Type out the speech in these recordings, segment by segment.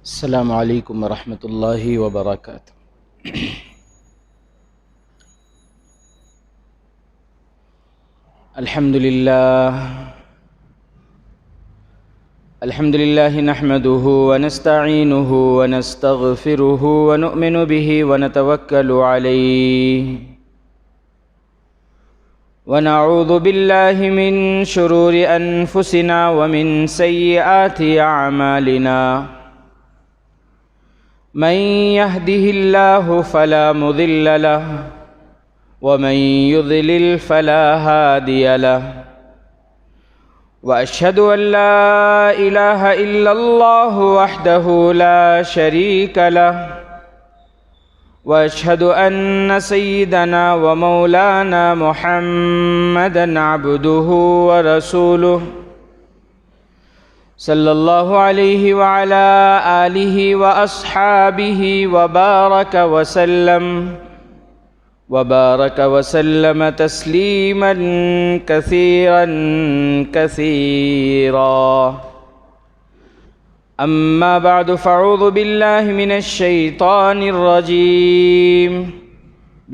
السلام علیکم ورحمۃ اللہ وبرکاتہ۔ الحمد للہ نحمده ونستعینه ونستغفره ونؤمن به ونتوکل علیہ ونعوذ باللہ من شرور انفسنا ومن سیئات اعمالنا من يهده الله فلا مضل له ومن يضلل فلا هادي له وأشهد أن لا إله إلا الله وحده لا شريك له وأشهد أن سيدنا ومولانا محمدا عبده ورسوله صلی اللہ علیہ وعلى آلہ وأصحابہ وبارک وسلم تسلیما کثیرا کثیرا اما بعد فاعوذ باللہ من الشیطان الرجیم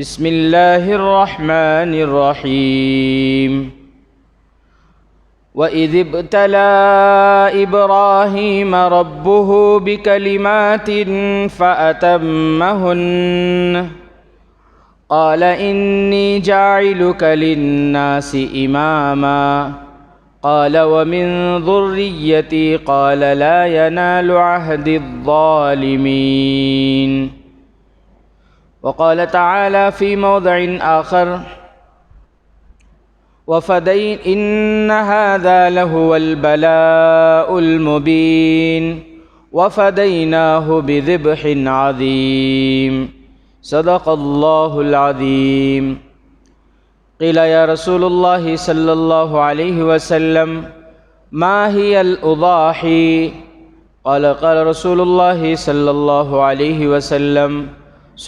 بسم اللہ الرحمن الرحیم وَإِذِ ابْتَلَى إِبْرَاهِيمَ رَبُّهُ بِكَلِمَاتٍ فَأَتَمَّهُنَّ قَالَ إِنِّي جَاعِلُكَ لِلنَّاسِ إِمَامًا قَالَ وَمِنْ ذُرِّيَّتِي قَالَ لَا يَنَالُ عَهْدِي الظَّالِمِينَ وقال تعالى في موضع آخر إن هذا لهو البلاء المبين وفديناه بذبح عظيم صدق الله العظيم قيل يا رسول الله صلى الله عليه وسلم ما هي الأضاحي قال رسول الله صلى الله عليه وسلم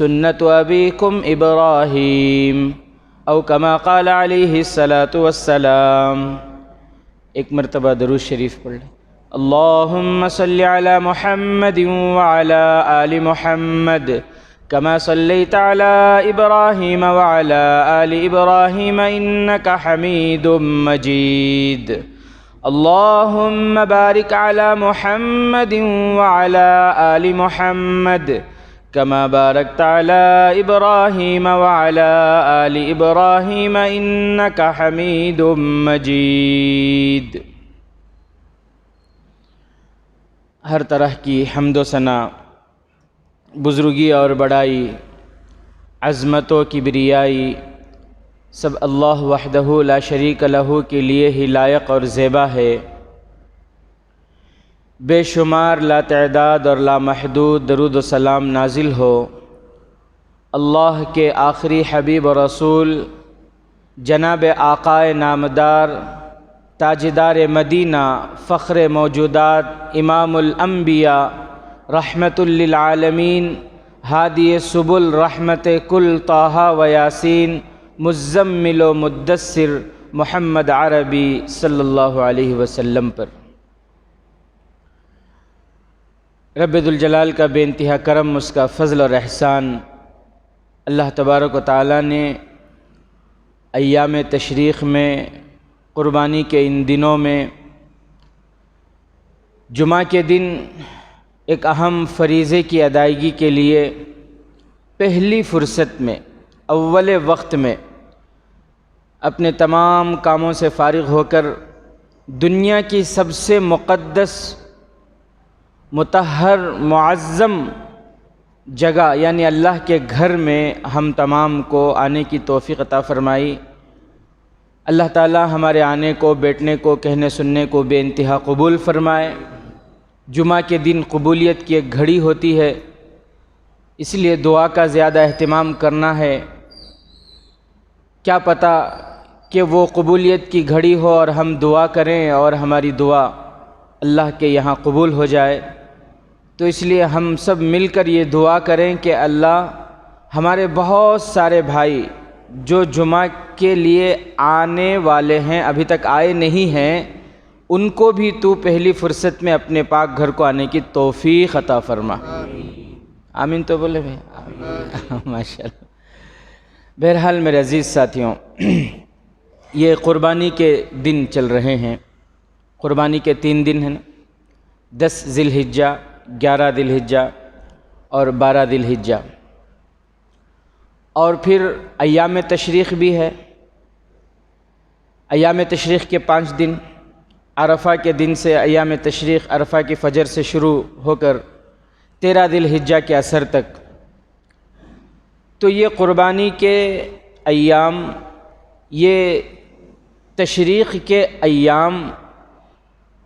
سنة أبيكم إبراهيم او کما قال علیہ الصلاۃ والسلام۔ ایک مرتبہ درود شریف پڑھ لیں۔ اللہم صلی علی محمد وعلی آل محمد کما صلیت علی ابراہیم وعلی آل ابراہیم انک حمید مجید۔ اللہم بارک علی محمد وعلی آل محمد کما بارکت علی ابراہیم وعلی آل ابراہیم انک حمید مجید۔ ہر طرح کی حمد و ثنا، بزرگی اور بڑائی، عظمت و کبریائی سب اللہ وحدہ لا شریک لہ کے لیے ہی لائق اور زیبا ہے۔ بے شمار لا تعداد اور لا محدود درود و سلام نازل ہو اللہ کے آخری حبیب و رسول جناب آقائے نامدار تاجدار مدینہ فخر موجودات امام الانبیاء رحمت للعالمین ہادی سبل رحمت کل طٰہٰ و یاسین مزمل و مدثر محمد عربی صلی اللہ علیہ وسلم پر۔ رب ذوالجلال کا بے انتہا کرم، اس کا فضل اور احسان، اللہ تبارک و تعالیٰ نے ایام تشریق میں قربانی کے ان دنوں میں جمعہ کے دن ایک اہم فریضے کی ادائیگی کے لیے پہلی فرصت میں اول وقت میں اپنے تمام کاموں سے فارغ ہو کر دنیا کی سب سے مقدس مطہر معظم جگہ یعنی اللہ کے گھر میں ہم تمام کو آنے کی توفیق عطا فرمائی۔ اللہ تعالی ہمارے آنے کو، بیٹھنے کو، کہنے سننے کو بے انتہا قبول فرمائے۔ جمعہ کے دن قبولیت کی ایک گھڑی ہوتی ہے، اس لیے دعا کا زیادہ اہتمام کرنا ہے۔ کیا پتہ کہ وہ قبولیت کی گھڑی ہو اور ہم دعا کریں اور ہماری دعا اللہ کے یہاں قبول ہو جائے۔ تو اس لیے ہم سب مل کر یہ دعا کریں کہ اللہ ہمارے بہت سارے بھائی جو جمعہ کے لیے آنے والے ہیں، ابھی تک آئے نہیں ہیں، ان کو بھی تو پہلی فرصت میں اپنے پاک گھر کو آنے کی توفیق عطا فرما۔ آمین تو بولے بھائی، ماشاء اللہ۔ بہرحال میرے عزیز ساتھیوں، یہ قربانی کے دن چل رہے ہیں۔ قربانی کے 3 دن ہیں، 10 ذی الحجہ، 11 ذی الحجہ اور 12 ذی الحجہ، اور پھر ایام تشریق بھی ہے۔ ایام تشریق کے 5 دن، عرفہ کے دن سے ایام تشریق، عرفہ کی فجر سے شروع ہو کر 13 ذی الحجہ کے عصر تک۔ تو یہ قربانی کے ایام، یہ تشریق کے ایام،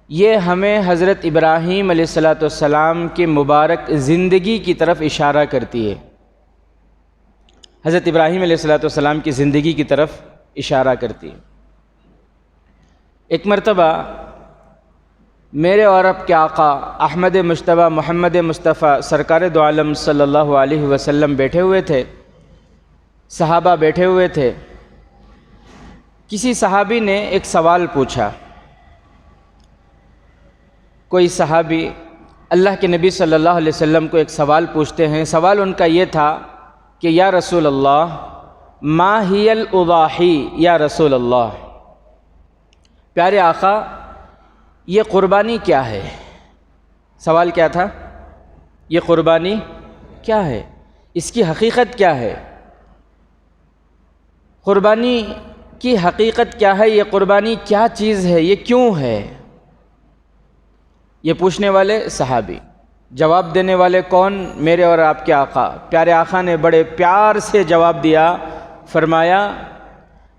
یہ ہمیں حضرت ابراہیم علیہ السلام کی مبارک زندگی کی طرف اشارہ کرتی ہے۔ حضرت ابراہیم علیہ السلام کی زندگی کی طرف اشارہ کرتی ہے۔ ایک مرتبہ میرے اور آپ کے آقا احمد مجتبیٰ محمد مصطفیٰ سرکار دو عالم صلی اللہ علیہ وسلم بیٹھے ہوئے تھے، صحابہ بیٹھے ہوئے تھے۔ کسی صحابی نے ایک سوال پوچھا۔ کوئی صحابی اللہ کے نبی صلی اللہ علیہ وسلم کو ایک سوال پوچھتے ہیں۔ سوال ان کا یہ تھا کہ یا رسول اللہ، ما ہی الاضاحی، یا رسول اللہ، پیارے آقا یہ قربانی کیا ہے؟ سوال کیا تھا؟ یہ قربانی کیا ہے؟ اس کی حقیقت کیا ہے؟ قربانی کی حقیقت کیا ہے؟ یہ قربانی کیا چیز ہے؟ یہ کیوں ہے؟ یہ پوچھنے والے صحابی، جواب دینے والے کون؟ میرے اور آپ کے آقا۔ پیارے آقا نے بڑے پیار سے جواب دیا، فرمایا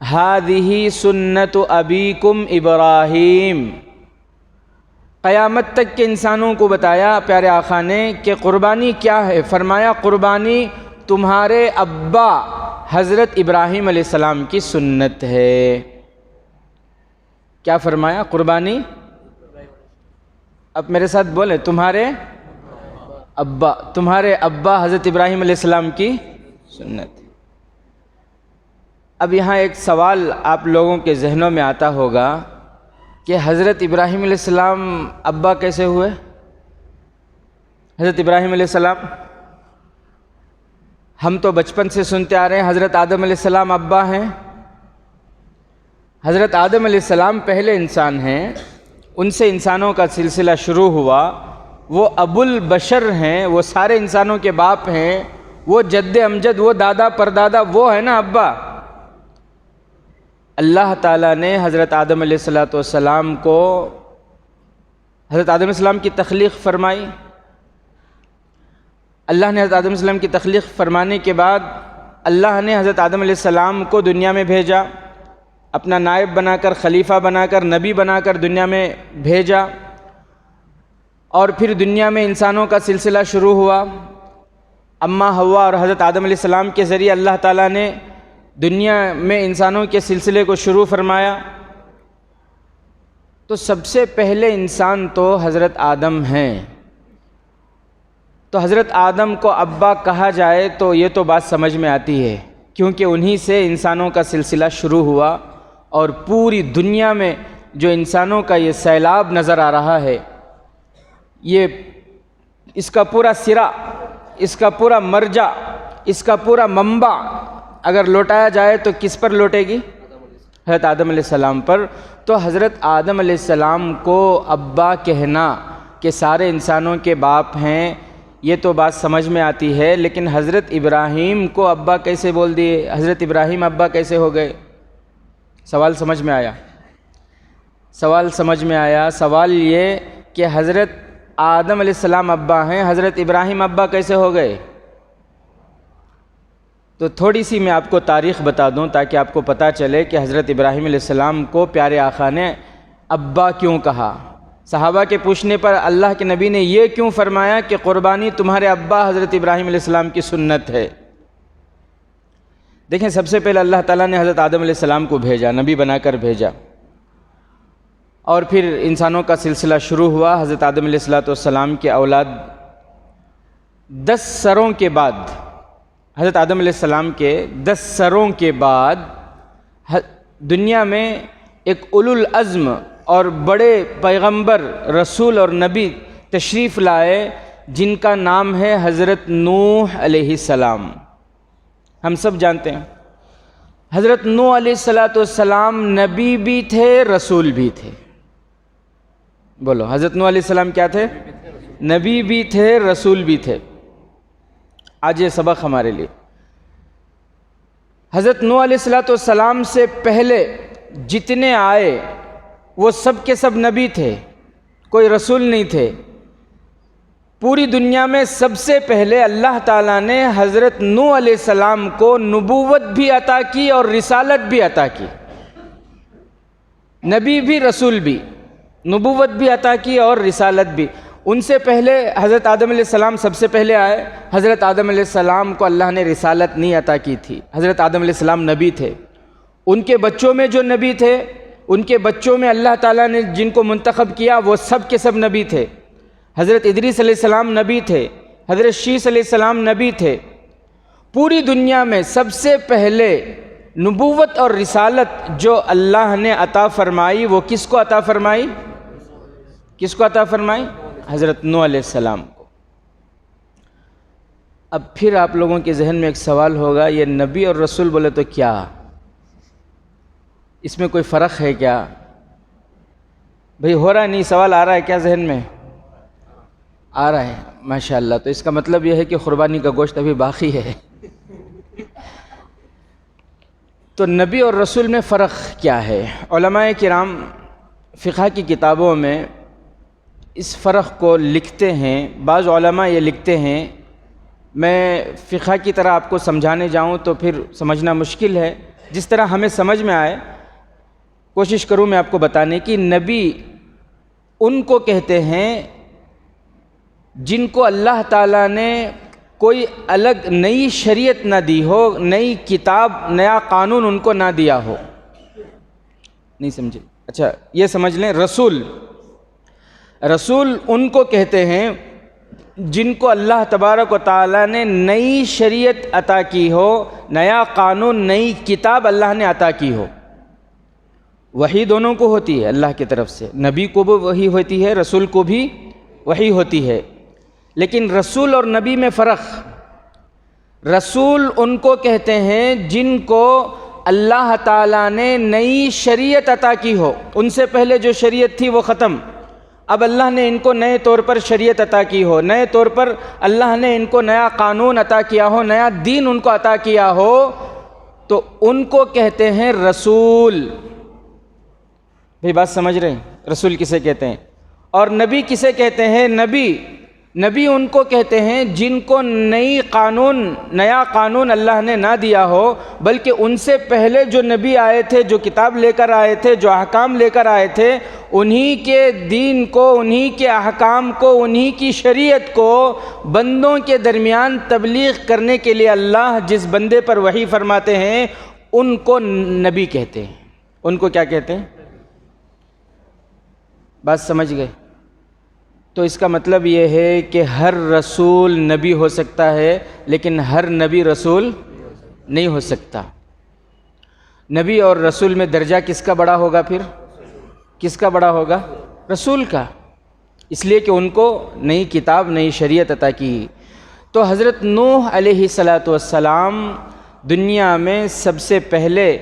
ہذہ سنت ابیکم ابراہیم۔ قیامت تک کے انسانوں کو بتایا پیارے آقا نے کہ قربانی کیا ہے۔ فرمایا قربانی تمہارے ابا حضرت ابراہیم علیہ السلام کی سنت ہے۔ کیا فرمایا؟ قربانی، اب میرے ساتھ بولیں، تمہارے ابا حضرت ابراہیم علیہ السلام کی سنت۔ اب یہاں ایک سوال آپ لوگوں کے ذہنوں میں آتا ہوگا کہ حضرت ابراہیم علیہ السلام ابا کیسے ہوئے؟ حضرت ابراہیم علیہ السلام، ہم تو بچپن سے سنتے آ رہے ہیں حضرت آدم علیہ السلام ابا ہیں۔ حضرت آدم علیہ السلام پہلے انسان ہیں، ان سے انسانوں کا سلسلہ شروع ہوا، وہ ابو البشر ہیں، وہ سارے انسانوں کے باپ ہیں، وہ جد امجد، وہ دادا پردادا، وہ ہے نا ابا۔ اللہ تعالیٰ نے حضرت آدم علیہ السلام کو، حضرت آدم علیہ السلام کی تخلیق فرمائی۔ اللہ نے حضرت آدم علیہ السلام کی تخلیق فرمانے کے بعد اللہ نے حضرت آدم علیہ السلام کو دنیا میں بھیجا، اپنا نائب بنا کر، خلیفہ بنا کر، نبی بنا کر دنیا میں بھیجا، اور پھر دنیا میں انسانوں کا سلسلہ شروع ہوا۔ اماں حوا اور حضرت آدم علیہ السلام کے ذریعے اللہ تعالیٰ نے دنیا میں انسانوں کے سلسلے کو شروع فرمایا۔ تو سب سے پہلے انسان تو حضرت آدم ہیں۔ تو حضرت آدم کو ابا کہا جائے تو یہ تو بات سمجھ میں آتی ہے، کیونکہ انہی سے انسانوں کا سلسلہ شروع ہوا، اور پوری دنیا میں جو انسانوں کا یہ سیلاب نظر آ رہا ہے، یہ اس کا پورا سرا، اس کا پورا مرجع، اس کا پورا منبع اگر لوٹایا جائے تو کس پر لوٹے گی؟ حضرت آدم علیہ السلام پر۔ تو حضرت آدم علیہ السلام کو ابا کہنا کہ سارے انسانوں کے باپ ہیں، یہ تو بات سمجھ میں آتی ہے، لیکن حضرت ابراہیم کو ابا کیسے بول دیے؟ حضرت ابراہیم ابا کیسے ہو گئے؟ سوال سمجھ میں آیا؟ سوال سمجھ میں آیا۔ سوال یہ کہ حضرت آدم علیہ السلام ابا ہیں، حضرت ابراہیم ابا کیسے ہو گئے؟ تو تھوڑی سی میں آپ کو تاریخ بتا دوں تاکہ آپ کو پتہ چلے کہ حضرت ابراہیم علیہ السلام کو پیارے آقا نے ابا کیوں کہا۔ صحابہ کے پوچھنے پر اللہ کے نبی نے یہ کیوں فرمایا کہ قربانی تمہارے ابا حضرت ابراہیم علیہ السلام کی سنت ہے؟ دیکھیں، سب سے پہلے اللہ تعالیٰ نے حضرت آدم علیہ السلام کو بھیجا، نبی بنا کر بھیجا، اور پھر انسانوں کا سلسلہ شروع ہوا۔ حضرت آدم علیہ السلام کے اولاد 10 سروں کے بعد، حضرت آدم علیہ السلام کے 10 سروں کے بعد دنیا میں ایک اولو العزم اور بڑے پیغمبر رسول اور نبی تشریف لائے جن کا نام ہے حضرت نوح علیہ السلام۔ ہم سب جانتے ہیں حضرت نوح علیہ السلام نبی بھی تھے رسول بھی تھے۔ بولو، حضرت نوح علیہ السلام کیا تھے؟ نبی بھی تھے رسول بھی تھے۔ آج یہ سبق ہمارے لیے۔ حضرت نوح علیہ السلام سے پہلے جتنے آئے وہ سب کے سب نبی تھے، کوئی رسول نہیں تھے۔ پوری دنیا میں سب سے پہلے اللہ تعالیٰ نے حضرت نوح علیہ السلام کو نبوت بھی عطا کی اور رسالت بھی عطا کی، نبی بھی رسول بھی، نبوت بھی عطا کی اور رسالت بھی۔ ان سے پہلے حضرت آدم علیہ السلام سب سے پہلے آئے۔ حضرت آدم علیہ السلام کو اللہ نے رسالت نہیں عطا کی تھی۔ حضرت آدم علیہ السلام نبی تھے، ان کے بچوں میں جو نبی تھے، ان کے بچوں میں اللہ تعالیٰ نے جن کو منتخب کیا وہ سب کے سب نبی تھے۔ حضرت ادریس علیہ السلام نبی تھے، حضرت شیس علیہ السلام نبی تھے۔ پوری دنیا میں سب سے پہلے نبوت اور رسالت جو اللہ نے عطا فرمائی وہ کس کو عطا فرمائی؟ کس کو عطا فرمائی؟ حضرت نوح علیہ السلام کو۔ اب پھر آپ لوگوں کے ذہن میں ایک سوال ہوگا، یہ نبی اور رسول بولے تو کیا اس میں کوئی فرق ہے کیا؟ بھئی ہو رہا ہے نہیں، سوال آ رہا ہے کیا ذہن میں؟ آ رہا ہے، ماشاءاللہ۔ تو اس کا مطلب یہ ہے کہ قربانی کا گوشت ابھی باقی ہے۔ تو نبی اور رسول میں فرق کیا ہے؟ علماء کرام فقہ کی کتابوں میں اس فرق کو لکھتے ہیں۔ بعض علماء یہ لکھتے ہیں، میں فقہ کی طرح آپ کو سمجھانے جاؤں تو پھر سمجھنا مشکل ہے، جس طرح ہمیں سمجھ میں آئے کوشش کروں میں آپ کو بتانے کی۔ نبی ان کو کہتے ہیں جن کو اللہ تعالیٰ نے کوئی الگ نئی شریعت نہ دی ہو، نئی کتاب، نیا قانون ان کو نہ دیا ہو۔ نہیں سمجھے؟ اچھا یہ سمجھ لیں، رسول ان کو کہتے ہیں جن کو اللہ تبارک و تعالیٰ نے نئی شریعت عطا کی ہو، نیا قانون، نئی کتاب اللہ نے عطا کی ہو۔ وحی دونوں کو ہوتی ہے اللہ کی طرف سے، نبی کو بھی وحی ہوتی ہے، رسول کو بھی وحی ہوتی ہے۔ لیکن رسول اور نبی میں فرق۔ رسول ان کو کہتے ہیں جن کو اللہ تعالیٰ نے نئی شریعت عطا کی ہو، ان سے پہلے جو شریعت تھی وہ ختم، اب اللہ نے ان کو نئے طور پر شریعت عطا کی ہو، نئے طور پر اللہ نے ان کو نیا قانون عطا کیا ہو، نیا دین ان کو عطا کیا ہو، تو ان کو کہتے ہیں رسول۔ بھئی بات سمجھ رہے ہیں؟ رسول کسے کہتے ہیں؟ اور نبی کسے کہتے ہیں؟ نبی ان کو کہتے ہیں جن کو نیا قانون اللہ نے نہ دیا ہو، بلکہ ان سے پہلے جو نبی آئے تھے، جو کتاب لے کر آئے تھے، جو احکام لے کر آئے تھے، انہی کے دین کو، انہی کے احکام کو، انہی کی شریعت کو بندوں کے درمیان تبلیغ کرنے کے لیے اللہ جس بندے پر وحی فرماتے ہیں ان کو نبی کہتے ہیں۔ ان کو کیا کہتے ہیں؟ بات سمجھ گئے؟ تو اس کا مطلب یہ ہے کہ ہر رسول نبی ہو سکتا ہے، لیکن ہر نبی رسول نہیں ہو سکتا۔ نبی اور رسول میں درجہ کس کا بڑا ہوگا؟ پھر کس کا بڑا ہوگا؟ رسول کا، اس لیے کہ ان کو نئی کتاب، نئی شریعت عطا کی۔ تو حضرت نوح علیہ السلام دنیا میں سب سے پہلے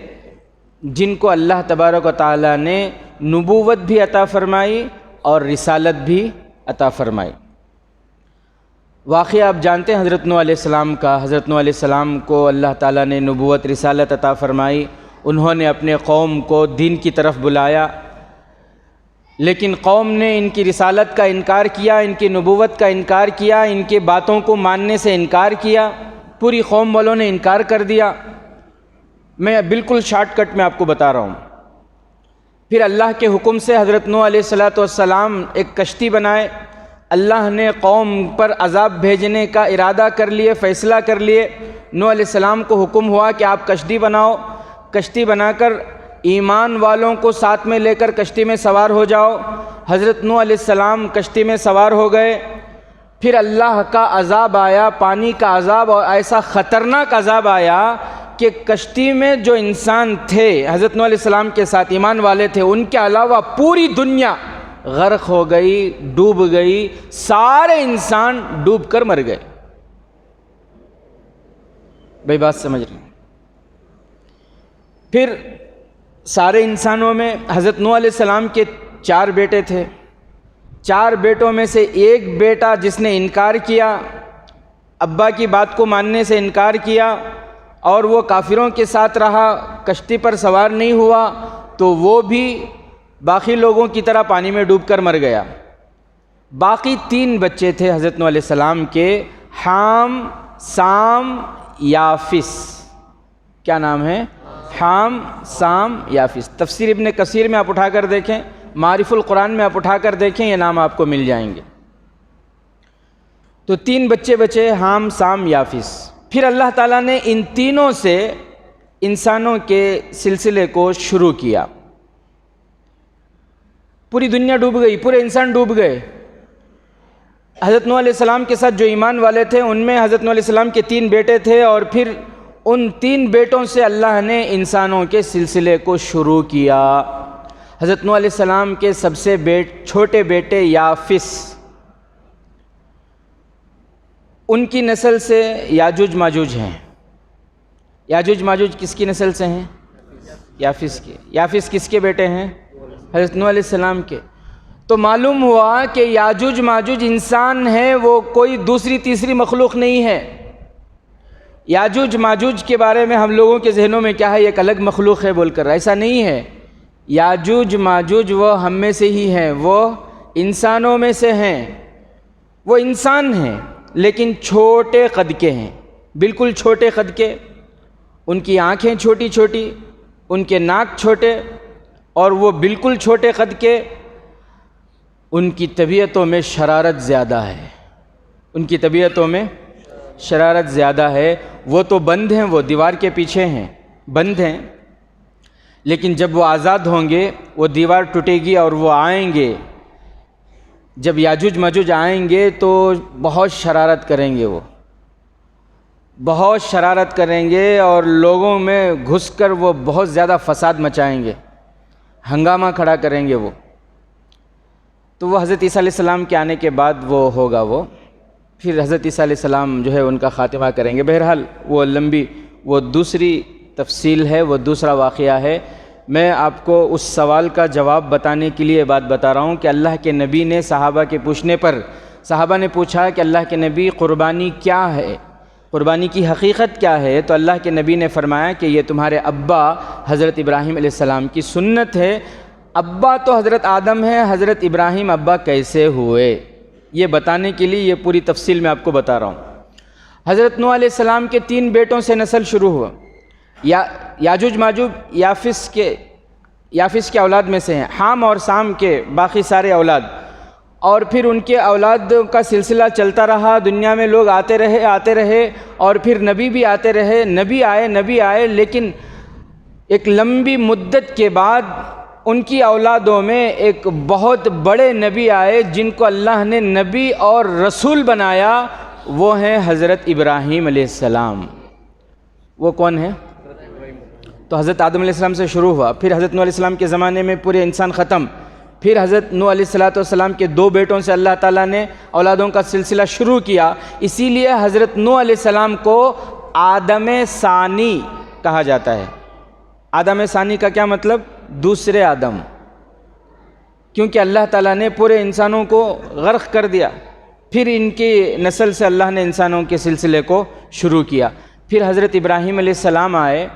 جن کو اللہ تبارک و تعالیٰ نے نبوت بھی عطا فرمائی اور رسالت بھی عطا فرمائی۔ واقعہ آپ جانتے ہیں حضرت نوح علیہ السلام کا۔ حضرت نوح علیہ السلام کو اللہ تعالیٰ نے نبوت، رسالت عطا فرمائی۔ انہوں نے اپنے قوم کو دین کی طرف بلایا، لیکن قوم نے ان کی رسالت کا انکار کیا، ان کی نبوت کا انکار کیا، ان کے باتوں کو ماننے سے انکار کیا۔ پوری قوم والوں نے انکار کر دیا۔ میں بالکل شارٹ کٹ میں آپ کو بتا رہا ہوں۔ پھر اللہ کے حکم سے حضرت نوح علیہ السلام ایک کشتی بنائے۔ اللہ نے قوم پر عذاب بھیجنے کا ارادہ کر لیے، فیصلہ کر لیے۔ نوح علیہ السلام کو حکم ہوا کہ آپ کشتی بناؤ، کشتی بنا کر ایمان والوں کو ساتھ میں لے کر کشتی میں سوار ہو جاؤ۔ حضرت نوح علیہ السلام کشتی میں سوار ہو گئے۔ پھر اللہ کا عذاب آیا، پانی کا عذاب، اور ایسا خطرناک عذاب آیا کہ کشتی میں جو انسان تھے حضرت نوح علیہ السلام کے ساتھ ایمان والے تھے، ان کے علاوہ پوری دنیا غرق ہو گئی، ڈوب گئی، سارے انسان ڈوب کر مر گئے۔ بھائی بات سمجھ رہے ہیں؟ پھر سارے انسانوں میں حضرت نوح علیہ السلام کے 4 بیٹے تھے۔ 4 بیٹوں میں سے ایک بیٹا جس نے انکار کیا، ابا کی بات کو ماننے سے انکار کیا اور وہ کافروں کے ساتھ رہا، کشتی پر سوار نہیں ہوا، تو وہ بھی باقی لوگوں کی طرح پانی میں ڈوب کر مر گیا۔ باقی 3 بچے تھے حضرت نوح علیہ السلام کے، حام، سام، یافس۔ کیا نام ہے؟ حام، سام، یافس۔ تفسیر ابن کثیر میں آپ اٹھا کر دیکھیں، معارف القرآن میں آپ اٹھا کر دیکھیں، یہ نام آپ کو مل جائیں گے۔ تو 3 بچے بچے، حام، سام، یافس۔ پھر اللہ تعالیٰ نے ان تینوں سے انسانوں کے سلسلے کو شروع کیا۔ پوری دنیا ڈوب گئی، پورے انسان ڈوب گئے۔ حضرت نوح علیہ السلام کے ساتھ جو ایمان والے تھے ان میں حضرت نوح علیہ السلام کے 3 بیٹے تھے، اور پھر ان 3 بیٹوں سے اللہ نے انسانوں کے سلسلے کو شروع کیا۔ حضرت نوح علیہ السلام کے سب سے چھوٹے بیٹے یافس، ان کی نسل سے یاجوج ماجوج ہیں۔ یاجوج ماجوج کس کی نسل سے ہیں؟ یافس کے۔ یافس کس کے بیٹے ہیں؟ حضرت نوح علیہ السلام کے۔ تو معلوم ہوا کہ یاجوج ماجوج انسان ہے، وہ کوئی دوسری تیسری مخلوق نہیں ہے۔ یاجوج ماجوج کے بارے میں ہم لوگوں کے ذہنوں میں کیا ہے، ایک الگ مخلوق ہے بول کر، ایسا نہیں ہے۔ یاجوج ماجوج وہ ہم میں سے ہی ہیں، وہ انسانوں میں سے ہیں۔ وہ انسان ہیں لیکن چھوٹے قد کے ہیں، بالکل چھوٹے قد کے۔ ان کی آنکھیں چھوٹی چھوٹی، ان کے ناک چھوٹے، اور وہ بالکل چھوٹے قد کے۔ ان کی طبیعتوں میں شرارت زیادہ ہے، ان کی طبیعتوں میں شرارت زیادہ ہے۔ وہ تو بند ہیں، وہ دیوار کے پیچھے ہیں، بند ہیں، لیکن جب وہ آزاد ہوں گے وہ دیوار ٹوٹے گی اور وہ آئیں گے۔ جب یاجوج ماجوج آئیں گے تو بہت شرارت کریں گے، وہ بہت شرارت کریں گے اور لوگوں میں گھس کر وہ بہت زیادہ فساد مچائیں گے، ہنگامہ کھڑا کریں گے وہ۔ تو وہ حضرت عیسیٰ علیہ السلام کے آنے کے بعد وہ ہوگا، وہ پھر حضرت عیسیٰ علیہ السلام جو ہے ان کا خاتمہ کریں گے۔ بہرحال وہ لمبی، وہ دوسری تفصیل ہے، وہ دوسرا واقعہ ہے۔ میں آپ کو اس سوال کا جواب بتانے کے لیے بات بتا رہا ہوں کہ اللہ کے نبی نے صحابہ کے پوچھنے پر، صحابہ نے پوچھا کہ اللہ کے نبی قربانی کیا ہے، قربانی کی حقیقت کیا ہے؟ تو اللہ کے نبی نے فرمایا کہ یہ تمہارے ابا حضرت ابراہیم علیہ السلام کی سنت ہے۔ ابا تو حضرت آدم ہے، حضرت ابراہیم ابا کیسے ہوئے، یہ بتانے کے لیے یہ پوری تفصیل میں آپ کو بتا رہا ہوں۔ حضرت نوح علیہ السلام کے 3 بیٹوں سے نسل شروع ہوا۔ یاجوج ماجوج یافس کے اولاد میں سے ہیں، حام اور سام کے باقی سارے اولاد، اور پھر ان کے اولاد کا سلسلہ چلتا رہا۔ دنیا میں لوگ آتے رہے اور پھر نبی بھی آتے رہے، نبی آئے، لیکن ایک لمبی مدت کے بعد ان کی اولادوں میں ایک بہت بڑے نبی آئے جن کو اللہ نے نبی اور رسول بنایا، وہ ہیں حضرت ابراہیم علیہ السلام۔ وہ کون ہیں؟ تو حضرت آدم علیہ السلام سے شروع ہوا، پھر حضرت نوح علیہ السلام کے زمانے میں پورے انسان ختم، پھر حضرت نوح علیہ السلام کے 2 بیٹوں سے اللہ تعالیٰ نے اولادوں کا سلسلہ شروع کیا۔ اسی لیے حضرت نوح علیہ السلام کو آدم ثانی کہا جاتا ہے۔ آدم ثانی کا کیا مطلب؟ دوسرے آدم، کیونکہ اللہ تعالیٰ نے پورے انسانوں کو غرق کر دیا، پھر ان کی نسل سے اللہ نے انسانوں کے سلسلے کو شروع کیا۔ پھر حضرت ابراہیم علیہ السلام آئے۔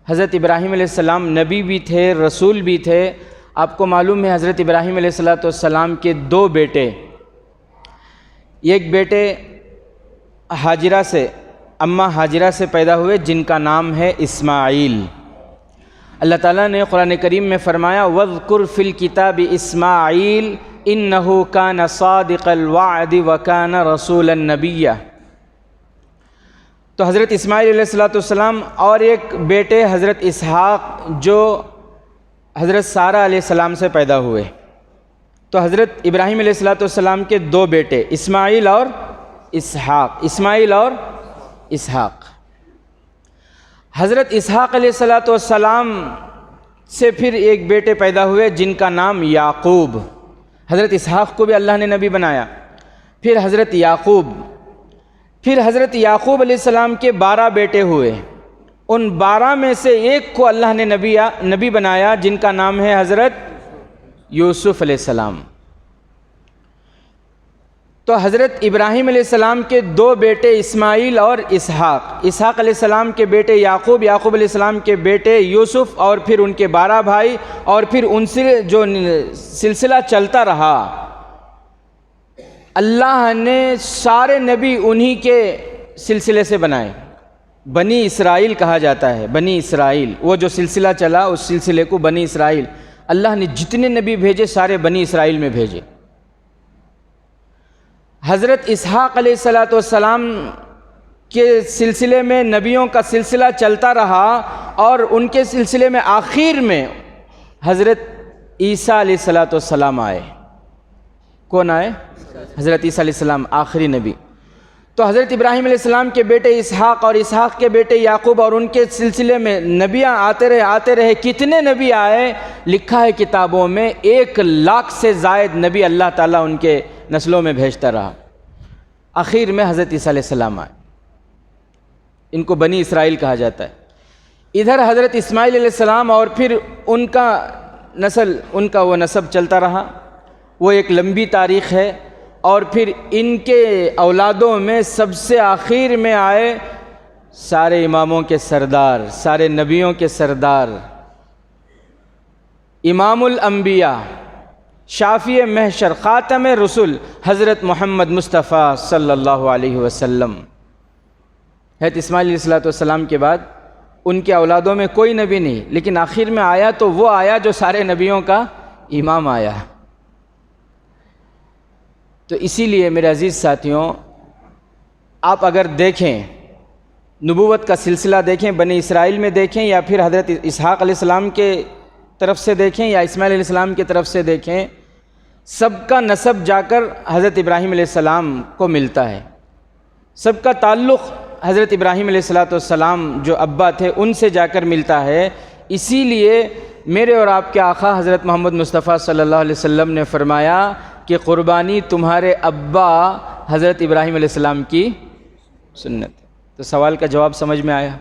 حضرت ابراہیم علیہ السلام نبی بھی تھے، رسول بھی تھے۔ آپ کو معلوم ہے حضرت ابراہیم علیہ السلام کے 2 بیٹے، ایک بیٹے ہاجرہ سے، اماں ہاجرہ سے پیدا ہوئے جن کا نام ہے اسماعیل۔ اللہ تعالیٰ نے قرآن کریم میں فرمایا وَاذْكُرْ فِي الْكِتَابِ إِسْمَاعِيلَ إِنَّهُ كَانَ صَادِقَ الْوَعْدِ وَكَانَ رَسُولًا نَبِيًّا۔ تو حضرت اسماعیل علیہ السلام اور ایک بیٹے حضرت اسحاق جو حضرت سارہ علیہ السلام سے پیدا ہوئے۔ تو حضرت ابراہیم علیہ السلام کے 2 بیٹے اسماعیل اور اسحاق، اسماعیل اور اسحاق۔ حضرت اسحاق علیہ السلام سے پھر ایک بیٹے پیدا ہوئے جن کا نام یعقوب. حضرت اسحاق کو بھی اللہ نے نبی بنایا. پھر حضرت یعقوب علیہ السلام کے 12 بیٹے ہوئے. ان 12 میں سے ایک کو اللہ نے نبی بنایا جن کا نام ہے حضرت یوسف علیہ السلام. تو حضرت ابراہیم علیہ السلام کے 2 بیٹے اسماعیل اور اسحاق علیہ السلام کے بیٹے یعقوب علیہ السلام کے بیٹے یوسف، اور پھر ان کے 12 بھائی، اور پھر ان سے جو سلسلہ چلتا رہا. اللہ نے سارے نبی انہی کے سلسلے سے بنائے. بنی اسرائیل کہا جاتا ہے. بنی اسرائیل وہ جو سلسلہ چلا، اس سلسلے کو بنی اسرائیل. اللہ نے جتنے نبی بھیجے سارے بنی اسرائیل میں بھیجے. حضرت اسحاق علیہ السلام کے سلسلے میں نبیوں کا سلسلہ چلتا رہا، اور ان کے سلسلے میں آخر میں حضرت عیسیٰ علیہ السلام آئے. کون آئے؟ حضرت عیسیٰ علیہ السلام، آخری نبی. تو حضرت ابراہیم علیہ السلام کے بیٹے اسحاق اور اسحاق کے بیٹے یعقوب، اور ان کے سلسلے میں نبیاں آتے رہے. کتنے نبی آئے؟ لکھا ہے کتابوں میں 1,00,000 سے زائد نبی اللہ تعالیٰ ان کے نسلوں میں بھیجتا رہا. آخر میں حضرت عیسیٰ علیہ السلام آئے. ان کو بنی اسرائیل کہا جاتا ہے. ادھر حضرت اسماعیل علیہ السلام، اور پھر ان کا وہ نسب چلتا رہا. وہ ایک لمبی تاریخ ہے. اور پھر ان کے اولادوں میں سب سے آخر میں آئے سارے اماموں کے سردار، سارے نبیوں کے سردار، امام الانبیاء، شافی محشر، خاتم رسول، حضرت محمد مصطفیٰ صلی اللہ علیہ وسلم. حضرت اسماعیل علیہ السلام کے بعد ان کے اولادوں میں کوئی نبی نہیں، لیکن آخر میں آیا تو وہ آیا جو سارے نبیوں کا امام آیا. تو اسی لیے میرے عزیز ساتھیوں، آپ اگر دیکھیں نبوت کا سلسلہ دیکھیں، بنی اسرائیل میں دیکھیں، یا پھر حضرت اسحاق علیہ السلام کے طرف سے دیکھیں، یا اسماعیل علیہ السلام کی طرف سے دیکھیں، سب کا نسب جا کر حضرت ابراہیم علیہ السلام کو ملتا ہے. سب کا تعلق حضرت ابراہیم علیہ السلام جو ابا تھے ان سے جا کر ملتا ہے. اسی لیے میرے اور آپ کے آقا حضرت محمد مصطفیٰ صلی اللہ علیہ وسلم نے فرمایا کہ قربانی تمہارے ابا حضرت ابراہیم علیہ السلام کی سنت ہے. تو سوال کا جواب سمجھ میں آیا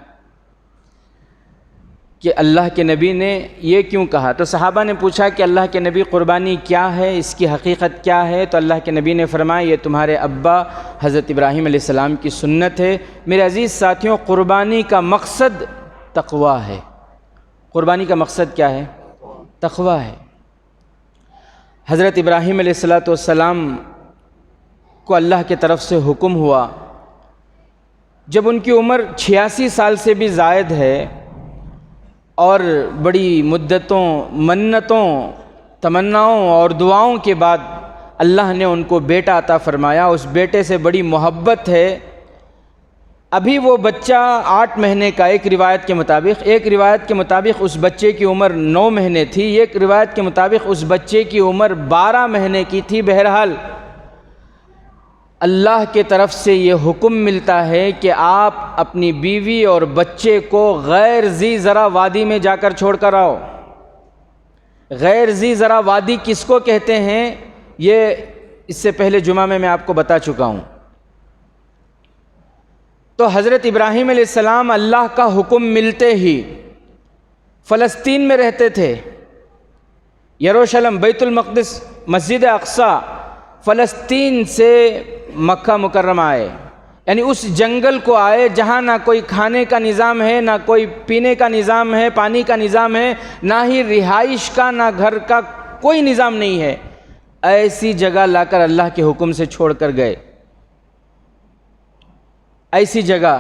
کہ اللہ کے نبی نے یہ کیوں کہا. تو صحابہ نے پوچھا کہ اللہ کے نبی قربانی کیا ہے، اس کی حقیقت کیا ہے؟ تو اللہ کے نبی نے فرمایا یہ تمہارے ابا حضرت ابراہیم علیہ السلام کی سنت ہے. میرے عزیز ساتھیوں، قربانی کا مقصد تقویٰ ہے. قربانی کا مقصد کیا ہے؟ تقویٰ ہے. حضرت ابراہیم علیہ السلام کو اللہ کی طرف سے حکم ہوا جب ان کی عمر 86 سال سے بھی زائد ہے، اور بڑی مدتوں، منتوں، تمناؤں اور دعاؤں کے بعد اللہ نے ان کو بیٹا عطا فرمایا. اس بیٹے سے بڑی محبت ہے. ابھی وہ بچہ 8 مہینے کا، ایک روایت کے مطابق اس بچے کی عمر 9 مہینے تھی، ایک روایت کے مطابق اس بچے کی عمر 12 مہینے کی تھی. بہرحال اللہ کے طرف سے یہ حکم ملتا ہے کہ آپ اپنی بیوی اور بچے کو غیر ذی زرع وادی میں جا کر چھوڑ کر آؤ. غیر ذی زرع وادی کس کو کہتے ہیں؟ یہ اس سے پہلے جمعہ میں آپ کو بتا چکا ہوں. تو حضرت ابراہیم علیہ السلام اللہ کا حکم ملتے ہی فلسطین میں رہتے تھے. یروشلم، بیت المقدس، مسجد اقصی، فلسطین سے مکہ مکرمہ آئے. یعنی اس جنگل کو آئے جہاں نہ کوئی کھانے کا نظام ہے، نہ کوئی پینے کا نظام ہے، پانی کا نظام ہے، نہ ہی رہائش کا، نہ گھر کا کوئی نظام نہیں ہے. ایسی جگہ لا کر اللہ کے حکم سے چھوڑ کر گئے. ایسی جگہ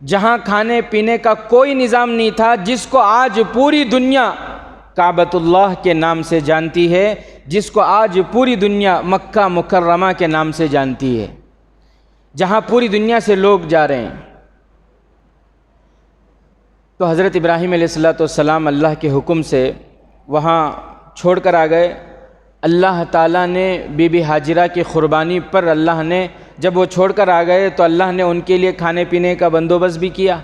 جہاں کھانے پینے کا کوئی نظام نہیں تھا، جس کو آج پوری دنیا کعبۃ اللہ کے نام سے جانتی ہے، جس کو آج پوری دنیا مکہ مکرمہ کے نام سے جانتی ہے، جہاں پوری دنیا سے لوگ جا رہے ہیں. تو حضرت ابراہیم علیہ السلام اللہ کے حکم سے وہاں چھوڑ کر آ گئے. اللہ تعالیٰ نے بی بی ہاجرہ کی قربانی پر اللہ نے جب وہ چھوڑ کر آ گئے تو اللہ نے ان کے لیے کھانے پینے کا بندوبست بھی کیا.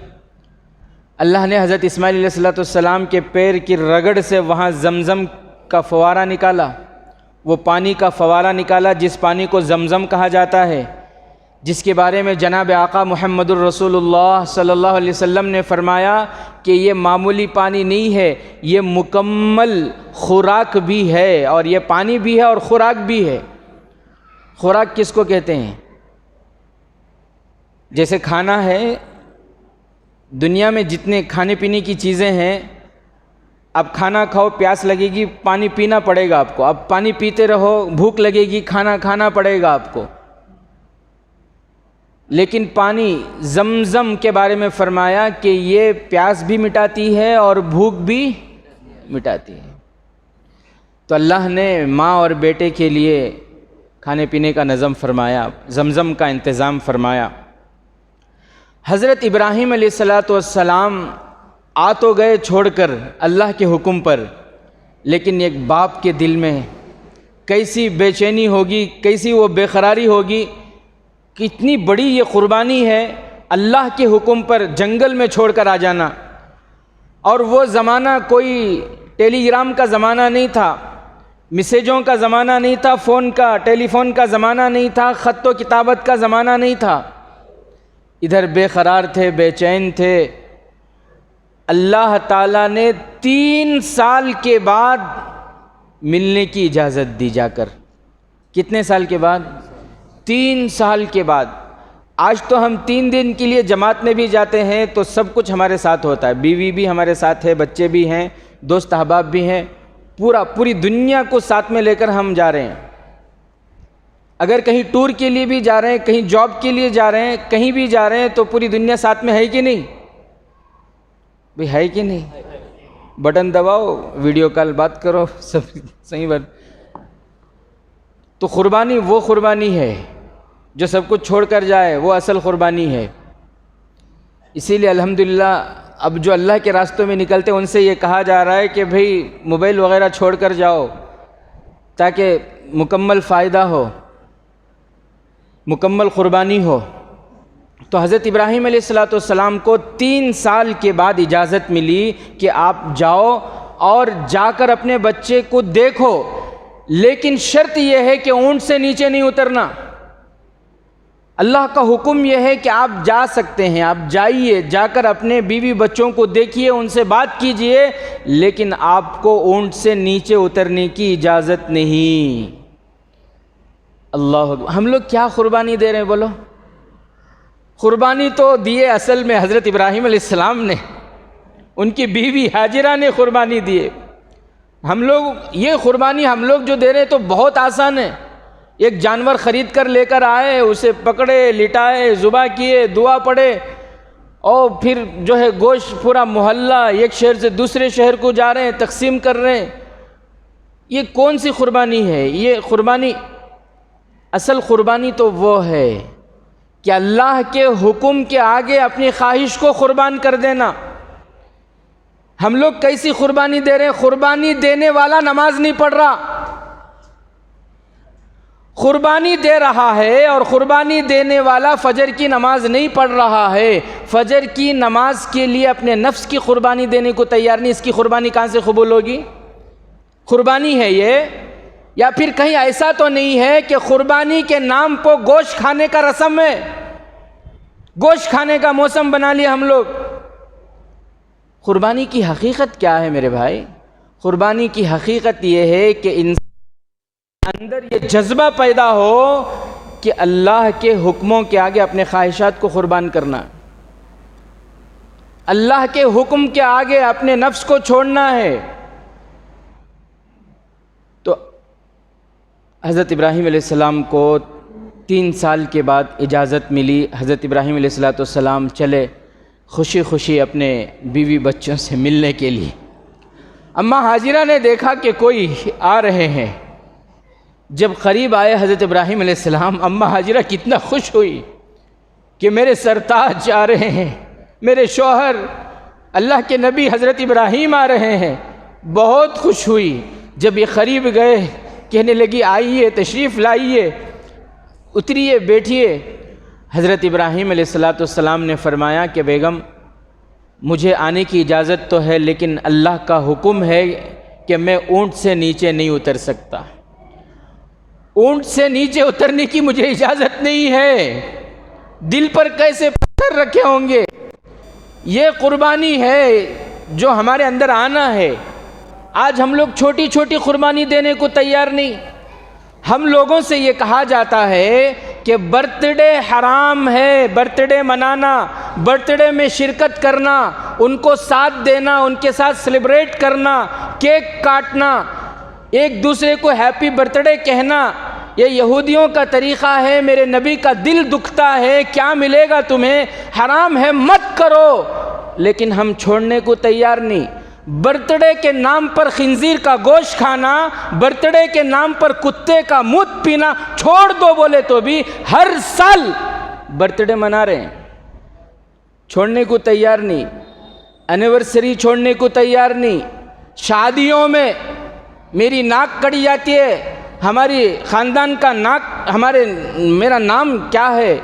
اللہ نے حضرت اسماعیل علیہ السلام کے پیر کی رگڑ سے وہاں زمزم کا فوارہ نکالا، وہ پانی کا فوارہ نکالا جس پانی کو زمزم کہا جاتا ہے، جس کے بارے میں جناب آقا محمد الرسول اللہ صلی اللہ علیہ وسلم نے فرمایا کہ یہ معمولی پانی نہیں ہے، یہ مکمل خوراک بھی ہے، اور یہ پانی بھی ہے اور خوراک بھی ہے۔ خوراک کس کو کہتے ہیں؟ جیسے کھانا ہے، دنیا میں جتنے کھانے پینے کی چیزیں ہیں، اب کھانا کھاؤ پیاس لگے گی، پانی پینا پڑے گا آپ کو، اب پانی پیتے رہو بھوک لگے گی، کھانا کھانا پڑے گا آپ کو۔ لیکن پانی زمزم کے بارے میں فرمایا کہ یہ پیاس بھی مٹاتی ہے اور بھوک بھی مٹاتی ہے۔ تو اللہ نے ماں اور بیٹے کے لیے کھانے پینے کا نظم فرمایا، زمزم کا انتظام فرمایا۔ حضرت ابراہیم علیہ السلام آ تو گئے چھوڑ کر اللہ کے حکم پر، لیکن ایک باپ کے دل میں کیسی بے چینی ہوگی، کیسی وہ بے قراری ہوگی، کتنی بڑی یہ قربانی ہے اللہ کے حکم پر جنگل میں چھوڑ کر آ جانا۔ اور وہ زمانہ کوئی ٹیلی گرام کا زمانہ نہیں تھا، میسیجوں کا زمانہ نہیں تھا، فون کا ٹیلی فون کا زمانہ نہیں تھا، خط و کتابت کا زمانہ نہیں تھا۔ ادھر بے قرار تھے، بے چین تھے۔ اللہ تعالیٰ نے 3 سال کے بعد ملنے کی اجازت دی جا کر۔ کتنے سال کے بعد؟ 3 سال کے بعد۔ آج تو ہم 3 دن کے لیے جماعت میں بھی جاتے ہیں تو سب کچھ ہمارے ساتھ ہوتا ہے، بیوی بھی ہمارے ساتھ ہے، بچے بھی ہیں، دوست احباب بھی ہیں، پوری دنیا کو ساتھ میں لے کر ہم جا رہے ہیں۔ اگر کہیں ٹور کے لیے بھی جا رہے ہیں، کہیں جاب کے لیے جا رہے ہیں، کہیں بھی جا رہے ہیں تو پوری دنیا ساتھ میں ہے کہ نہیں؟ بھئی ہے کہ نہیں؟ بٹن دباؤ، ویڈیو کال بات کرو، سب صحیح بات۔ تو قربانی وہ قربانی ہے جو سب کچھ چھوڑ کر جائے، وہ اصل قربانی ہے۔ اسی لیے الحمدللہ اب جو اللہ کے راستوں میں نکلتے ہیں ان سے یہ کہا جا رہا ہے کہ بھئی موبائل وغیرہ چھوڑ کر جاؤ تاکہ مکمل فائدہ ہو، مکمل قربانی ہو۔ تو حضرت ابراہیم علیہ السلام کو 3 سال کے بعد اجازت ملی کہ آپ جاؤ اور جا کر اپنے بچے کو دیکھو، لیکن شرط یہ ہے کہ اونٹ سے نیچے نہیں اترنا۔ اللہ کا حکم یہ ہے کہ آپ جا سکتے ہیں، آپ جائیے، جا کر اپنے بیوی بچوں کو دیکھیے، ان سے بات کیجئے، لیکن آپ کو اونٹ سے نیچے اترنے کی اجازت نہیں۔ اللہ اکبر۔ ہم لوگ کیا قربانی دے رہے ہیں بولو؟ قربانی تو دیے اصل میں حضرت ابراہیم علیہ السلام نے، ان کی بیوی ہاجرہ نے قربانی دیے۔ ہم لوگ یہ قربانی ہم لوگ جو دے رہے ہیں تو بہت آسان ہے۔ ایک جانور خرید کر لے کر آئے، اسے پکڑے، لٹائے، ذبح کیے، دعا پڑھے، اور پھر جو ہے گوشت پورا محلہ ایک شہر سے دوسرے شہر کو جا رہے ہیں، تقسیم کر رہے ہیں۔ یہ کون سی قربانی ہے؟ یہ قربانی، اصل قربانی تو وہ ہے کہ اللہ کے حکم کے آگے اپنی خواہش کو قربان کر دینا۔ ہم لوگ کیسی قربانی دے رہے ہیں؟ قربانی دینے والا نماز نہیں پڑھ رہا، قربانی دے رہا ہے، اور قربانی دینے والا فجر کی نماز نہیں پڑھ رہا ہے، فجر کی نماز کے لیے اپنے نفس کی قربانی دینے کو تیار نہیں۔ اس کی قربانی کہاں سے قبول ہوگی؟ قربانی ہے یہ؟ یا پھر کہیں ایسا تو نہیں ہے کہ قربانی کے نام پر گوشت کھانے کا رسم ہے، گوشت کھانے کا موسم بنا لیا ہم لوگ؟ قربانی کی حقیقت کیا ہے میرے بھائی؟ قربانی کی حقیقت یہ ہے کہ انسان اندر یہ جذبہ پیدا ہو کہ اللہ کے حکموں کے آگے اپنے خواہشات کو قربان کرنا، اللہ کے حکم کے آگے اپنے نفس کو چھوڑنا ہے۔ تو حضرت ابراہیم علیہ السلام کو 3 سال کے بعد اجازت ملی۔ حضرت ابراہیم علیہ السلام چلے خوشی خوشی اپنے بیوی بچوں سے ملنے کے لیے۔ اماں ہاجرہ نے دیکھا کہ کوئی آ رہے ہیں۔ جب قریب آئے حضرت ابراہیم علیہ السلام، اماں ہاجرہ کتنا خوش ہوئی کہ میرے سرتاج آ رہے ہیں، میرے شوہر اللہ کے نبی حضرت ابراہیم آ رہے ہیں۔ بہت خوش ہوئی۔ جب یہ قریب گئے کہنے لگی آئیے، تشریف لائیے، اتریے، بیٹھیے۔ حضرت ابراہیم علیہ السلام نے فرمایا کہ بیگم مجھے آنے کی اجازت تو ہے لیکن اللہ کا حکم ہے کہ میں اونٹ سے نیچے نہیں اتر سکتا. اونٹ سے نیچے اترنے کی مجھے اجازت نہیں ہے. دل پر کیسے پتھر رکھے ہوں گے. یہ قربانی ہے جو ہمارے اندر آنا ہے. آج ہم لوگ چھوٹی چھوٹی قربانی دینے کو تیار نہیں. ہم لوگوں سے یہ کہا جاتا ہے کہ برتھ ڈے حرام ہے. برتھ ڈے منانا، برتھ ڈے میں شرکت کرنا، ان کو ساتھ دینا، ان کے ساتھ سیلیبریٹ کرنا، کیک کاٹنا، ایک دوسرے کو ہیپی برتھ ڈے کہنا، یہ یہودیوں کا طریقہ ہے. میرے نبی کا دل دکھتا ہے. کیا ملے گا تمہیں؟ حرام ہے، مت کرو. لیکن ہم چھوڑنے کو تیار نہیں. برتھ ڈے کے نام پر خنزیر کا گوشت کھانا، برتھ ڈے کے نام پر کتے کا مت پینا چھوڑ دو بولے تو بھی ہر سال برتھ ڈے منا رہے ہیں. چھوڑنے کو تیار نہیں. اینیورسری چھوڑنے کو تیار نہیں. شادیوں میں میری ناک کٹی جاتی ہے، ہماری خاندان کا ناک، میرا نام کیا ہے،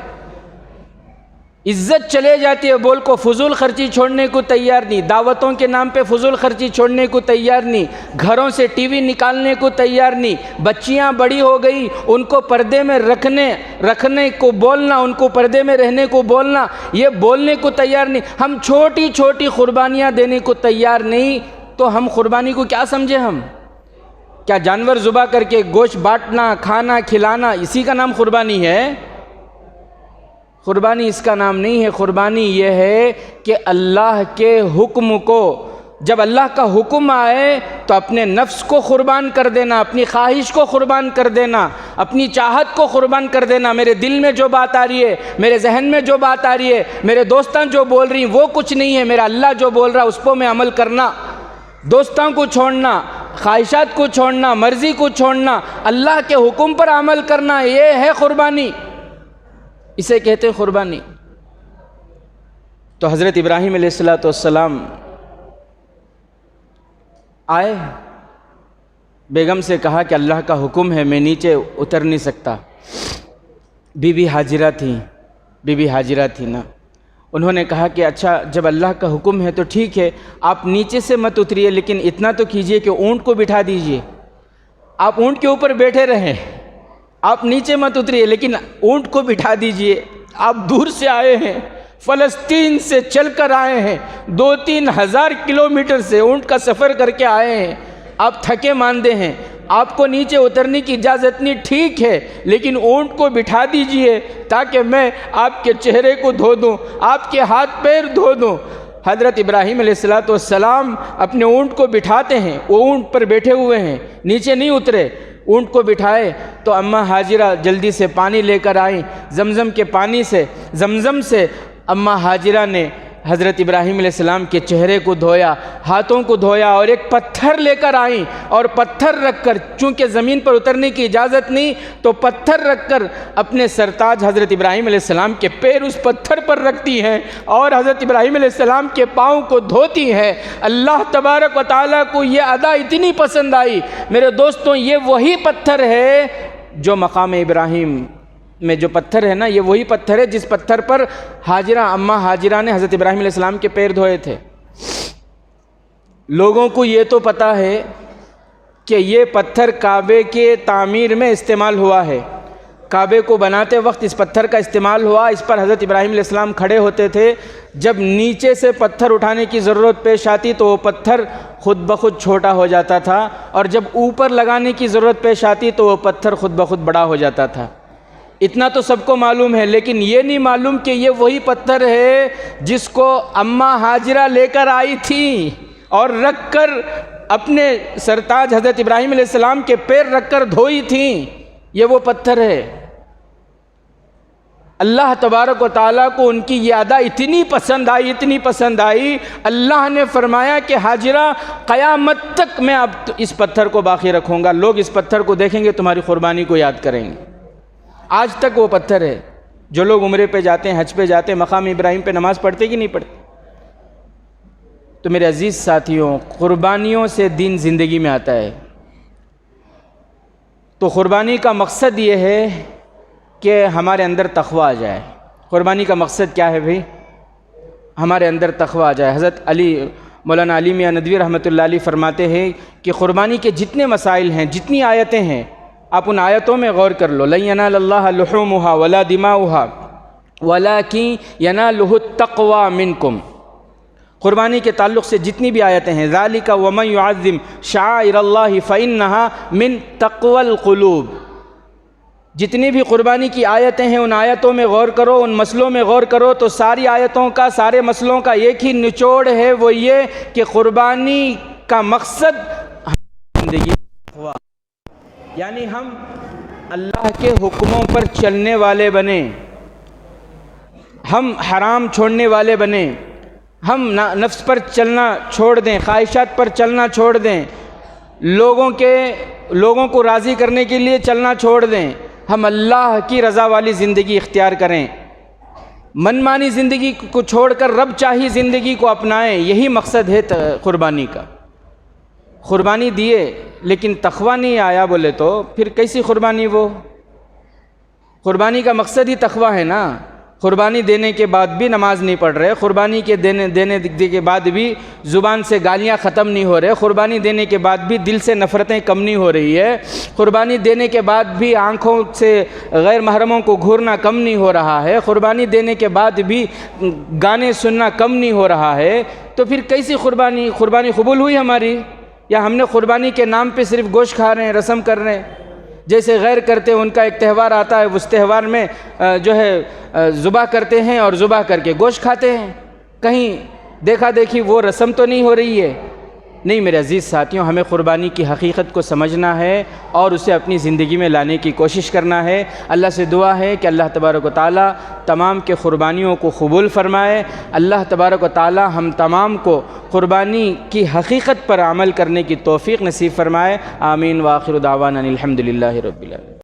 عزت چلے جاتی ہے بول کو فضول خرچی چھوڑنے کو تیار نہیں. دعوتوں کے نام پہ فضول خرچی چھوڑنے کو تیار نہیں. گھروں سے ٹی وی نکالنے کو تیار نہیں. بچیاں بڑی ہو گئی، ان کو پردے میں رکھنے کو بولنا، ان کو پردے میں رہنے کو بولنا، یہ بولنے کو تیار نہیں. ہم چھوٹی چھوٹی قربانیاں دینے کو تیار نہیں. تو ہم قربانی کو کیا سمجھے؟ ہم کیا جانور ذبح کر کے گوشت بانٹنا، کھانا، کھلانا اسی کا نام قربانی ہے؟ قربانی اس کا نام نہیں ہے. قربانی یہ ہے کہ اللہ کے حکم کو، جب اللہ کا حکم آئے تو اپنے نفس کو قربان کر دینا، اپنی خواہش کو قربان کر دینا، اپنی چاہت کو قربان کر دینا. میرے دل میں جو بات آ رہی ہے، میرے ذہن میں جو بات آ رہی ہے، میرے دوستان جو بول رہی ہیں وہ کچھ نہیں ہے. میرا اللہ جو بول رہا ہے اس پر میں عمل کرنا. دوستوں کو چھوڑنا، خواہشات کو چھوڑنا، مرضی کو چھوڑنا، اللہ کے حکم پر عمل کرنا، یہ ہے قربانی. اسے کہتے ہیں قربانی. تو حضرت ابراہیم علیہ السلام آئے، بیگم سے کہا کہ اللہ کا حکم ہے، میں نیچے اتر نہیں سکتا. بی بی حاجرہ تھی نا. انہوں نے کہا کہ اچھا جب اللہ کا حکم ہے تو ٹھیک ہے، آپ نیچے سے مت اتریے، لیکن اتنا تو کیجئے کہ اونٹ کو بٹھا دیجئے. آپ اونٹ کے اوپر بیٹھے رہیں، آپ نیچے مت اتریے لیکن اونٹ کو بٹھا دیجئے. آپ دور سے آئے ہیں، فلسطین سے چل کر آئے ہیں، 2-3 ہزار کلومیٹر سے اونٹ کا سفر کر کے آئے ہیں. آپ تھکے ماندے ہیں، آپ کو نیچے اترنے کی اجازت نہیں، ٹھیک ہے، لیکن اونٹ کو بٹھا دیجئے تاکہ میں آپ کے چہرے کو دھو دوں، آپ کے ہاتھ پیر دھو دوں. حضرت ابراہیم علیہ السلام اپنے اونٹ کو بٹھاتے ہیں. وہ اونٹ پر بیٹھے ہوئے ہیں، نیچے نہیں اترے. اونٹ کو بٹھائے تو اماں حاجرہ جلدی سے پانی لے کر آئیں. زمزم کے پانی سے، زمزم سے اماں حاجرہ نے حضرت ابراہیم علیہ السلام کے چہرے کو دھویا، ہاتھوں کو دھویا، اور ایک پتھر لے کر آئیں اور پتھر رکھ کر، چونکہ زمین پر اترنے کی اجازت نہیں تو پتھر رکھ کر اپنے سرتاج حضرت ابراہیم علیہ السلام کے پیر اس پتھر پر رکھتی ہیں اور حضرت ابراہیم علیہ السلام کے پاؤں کو دھوتی ہیں. اللہ تبارک و تعالیٰ کو یہ ادا اتنی پسند آئی. میرے دوستوں، یہ وہی پتھر ہے جو مقام ابراہیم میں جو پتھر ہے نا، یہ وہی پتھر ہے جس پتھر پر اماں حاجرہ نے حضرت ابراہیم علیہ السلام کے پیر دھوئے تھے. لوگوں کو یہ تو پتہ ہے کہ یہ پتھر کعبے کے تعمیر میں استعمال ہوا ہے. کعبے کو بناتے وقت اس پتھر کا استعمال ہوا. اس پر حضرت ابراہیم علیہ السلام کھڑے ہوتے تھے. جب نیچے سے پتھر اٹھانے کی ضرورت پیش آتی تو وہ پتھر خود بخود چھوٹا ہو جاتا تھا، اور جب اوپر لگانے کی ضرورت پیش آتی تو وہ پتھر خود بخود بڑا ہو جاتا تھا. اتنا تو سب کو معلوم ہے، لیکن یہ نہیں معلوم کہ یہ وہی پتھر ہے جس کو اماں حاجرہ لے کر آئی تھی اور رکھ کر اپنے سرتاج حضرت ابراہیم علیہ السلام کے پیر رکھ کر دھوئی تھیں. یہ وہ پتھر ہے. اللہ تبارک و تعالیٰ کو ان کی یہ ادا اتنی پسند آئی، اللہ نے فرمایا کہ حاجرہ قیامت تک میں اب اس پتھر کو باقی رکھوں گا. لوگ اس پتھر کو دیکھیں گے، تمہاری قربانی کو یاد کریں گے. آج تک وہ پتھر ہے. جو لوگ عمرے پہ جاتے ہیں، حج پہ جاتے ہیں، مقام ابراہیم پہ نماز پڑھتے کہ نہیں پڑھتے؟ تو میرے عزیز ساتھیوں، قربانیوں سے دین زندگی میں آتا ہے. تو قربانی کا مقصد یہ ہے کہ ہمارے اندر تقویٰ آ جائے. قربانی کا مقصد کیا ہے بھائی؟ ہمارے اندر تقویٰ آ جائے۔ حضرت مولانا علی میاں ندوی رحمۃ اللہ علیہ فرماتے ہیں کہ قربانی کے جتنے مسائل ہیں، جتنی آیتیں ہیں، آپ ان آیتوں میں غور کر لو۔ لن ینال اللہ لحومها ولا دماؤها ولکن ینالہ التقوی منکم۔ قربانی کے تعلق سے جتنی بھی آیتیں ہیں، ذالک ومن یعظم شعائر اللہ فانها من تقوی القلوب، جتنی بھی قربانی کی آیتیں ہیں ان آیتوں میں غور کرو، ان مسئلوں میں غور کرو، تو ساری آیتوں کا، سارے مسئلوں کا ایک ہی نچوڑ ہے، وہ یہ کہ قربانی کا مقصد زندگی، یعنی ہم اللہ کے حکموں پر چلنے والے بنیں، ہم حرام چھوڑنے والے بنیں، ہم نفس پر چلنا چھوڑ دیں، خواہشات پر چلنا چھوڑ دیں، لوگوں کو راضی کرنے کے لیے چلنا چھوڑ دیں، ہم اللہ کی رضا والی زندگی اختیار کریں، من مانی زندگی کو چھوڑ کر رب چاہی زندگی کو اپنائیں۔ یہی مقصد ہے قربانی کا۔ قربانی دیے لیکن تقویٰ نہیں آیا بولے تو پھر کیسی قربانی؟ وہ قربانی کا مقصد ہی تقویٰ ہے نا۔ قربانی دینے کے بعد بھی نماز نہیں پڑھ رہے، قربانی کے دینے کے بعد بھی زبان سے گالیاں ختم نہیں ہو رہے، قربانی دینے کے بعد بھی دل سے نفرتیں کم نہیں ہو رہی ہے، قربانی دینے کے بعد بھی آنکھوں سے غیر محرموں کو گھورنا کم نہیں ہو رہا ہے، قربانی دینے کے بعد بھی گانے سننا کم نہیں ہو رہا ہے، تو پھر کیسی قربانی قبول ہوئی ہماری؟ یا ہم نے قربانی کے نام پہ صرف گوشت کھا رہے ہیں، رسم کر رہے ہیں؟ جیسے غیر کرتے ہیں، ان کا ایک تہوار آتا ہے، اس تہوار میں جو ہے ذبح کرتے ہیں اور ذبح کر کے گوشت کھاتے ہیں، کہیں دیکھا دیکھی وہ رسم تو نہیں ہو رہی ہے؟ نہیں میرے عزیز ساتھیوں، ہمیں قربانی کی حقیقت کو سمجھنا ہے اور اسے اپنی زندگی میں لانے کی کوشش کرنا ہے۔ اللہ سے دعا ہے کہ اللہ تبارک و تعالی تمام کے قربانیوں کو قبول فرمائے۔ اللہ تبارک و تعالی ہم تمام کو قربانی کی حقیقت پر عمل کرنے کی توفیق نصیب فرمائے۔ آمین۔ وآخر دعوانا الحمدللہ رب العالمین۔